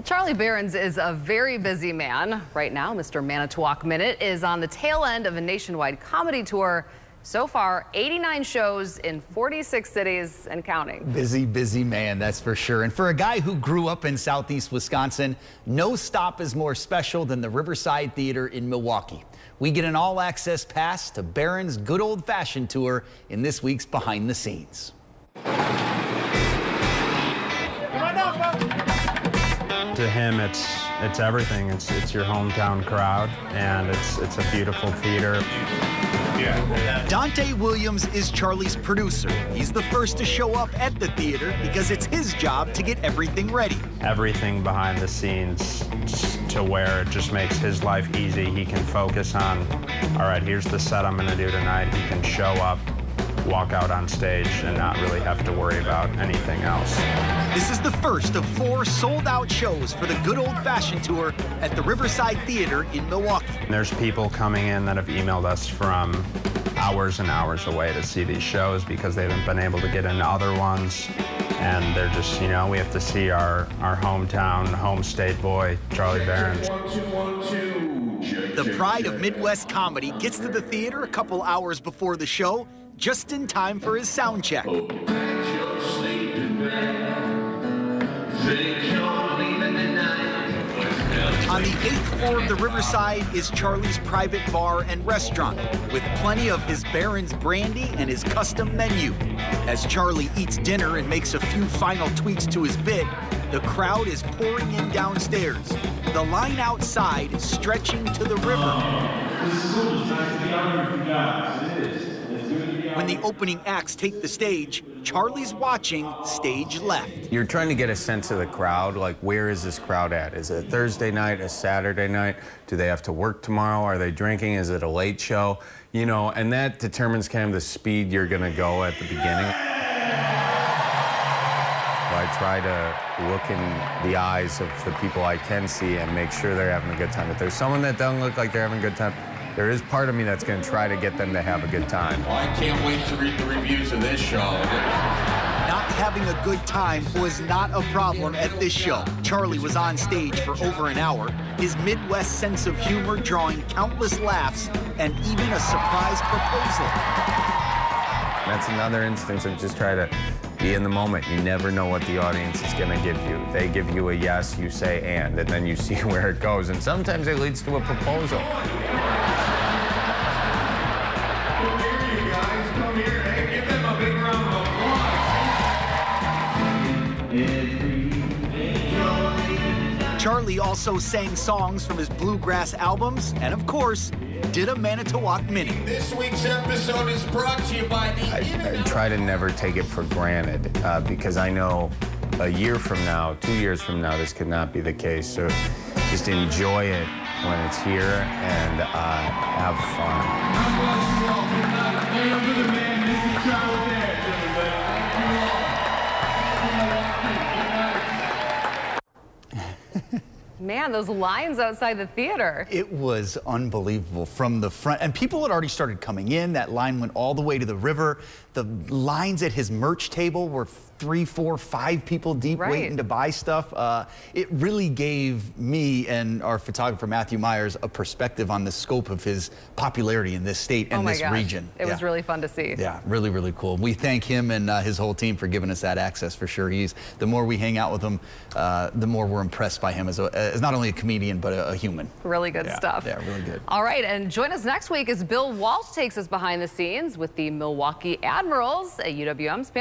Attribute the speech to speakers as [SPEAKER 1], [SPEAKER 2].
[SPEAKER 1] Well, Charlie Berens is a very busy man. Right now, Mr. Manitowoc Minute is on the tail end of a nationwide comedy tour. So far, 89 shows in 46 cities and counting.
[SPEAKER 2] Busy, busy man, that's for sure. And for a guy who grew up in southeast Wisconsin, no stop is more special than the Riverside Theater in Milwaukee. We get an all-access pass to Berens' good old-fashioned tour in this week's Behind the Scenes.
[SPEAKER 3] To him, it's everything. It's your hometown crowd, and it's a beautiful theater.
[SPEAKER 2] Dante Williams is Charlie's producer. He's the first to show up at the theater because it's his job to get everything ready.
[SPEAKER 3] Everything behind the scenes to where it just makes his life easy. He can focus on, all right, here's the set I'm gonna do tonight. He can show up, walk out on stage, and not really have to worry about anything else.
[SPEAKER 2] This is the first of 4 sold-out shows for the good old-fashioned tour at the Riverside Theater in Milwaukee.
[SPEAKER 3] There's people coming in that have emailed us from hours and hours away to see these shows because they haven't been able to get into other ones. And they're just, you know, we have to see our hometown, home state boy, Charlie Berens.
[SPEAKER 2] The pride of Midwest comedy gets to the theater a couple hours before the show, just in time for his sound check. On the 8th floor of the Riverside is Charlie's private bar and restaurant, with plenty of his Berens brandy and his custom menu. As Charlie eats dinner and makes a few final tweaks to his bit, the crowd is pouring in downstairs. The line outside is stretching to the river. When the opening acts take the stage, Charlie's watching stage left.
[SPEAKER 4] You're trying to get a sense of the crowd, like where is this crowd at? Is it a Thursday night, a Saturday night? Do they have to work tomorrow? Are they drinking? Is it a late show? You know, and that determines kind of the speed you're gonna go at the beginning. I try to look in the eyes of the people I can see and make sure they're having a good time. If there's someone that doesn't look like they're having a good time, there is part of me that's going to try to get them to have a good time.
[SPEAKER 5] Well, I can't wait to read the reviews of this show.
[SPEAKER 2] Not having a good time was not a problem at this show. Charlie was on stage for over an hour, his Midwest sense of humor drawing countless laughs and even a surprise proposal.
[SPEAKER 4] That's another instance of just try to be in the moment. You never know what the audience is going to give you. They give you a yes, you say and then you see where it goes. And sometimes it leads to a proposal. Charlie also sang songs from his bluegrass albums and, of course, did a Manitowoc Minute.
[SPEAKER 5] This week's episode is brought to you by the
[SPEAKER 4] I try to never take it for granted because I know a year from now, 2 years from now, this could not be the case. So just enjoy it when it's here and have fun.
[SPEAKER 1] Man, those lines outside the theater.
[SPEAKER 2] It was unbelievable from the front. And people had already started coming in. That line went all the way to the river. The lines at his merch table were 3, 4, 5 people deep waiting to buy stuff. It really gave me and our photographer, Matthew Myers, a perspective on the scope of his popularity in this state and this region.
[SPEAKER 1] It was really fun to see.
[SPEAKER 2] Yeah, really, really cool. We thank him and his whole team for giving us that access for sure. The more we hang out with him, the more we're impressed by him as not only a comedian, but a human.
[SPEAKER 1] Really good stuff.
[SPEAKER 2] Yeah, really good.
[SPEAKER 1] All right, and join us next week as Bill Walsh takes us behind the scenes with the Milwaukee Admirals at UWM's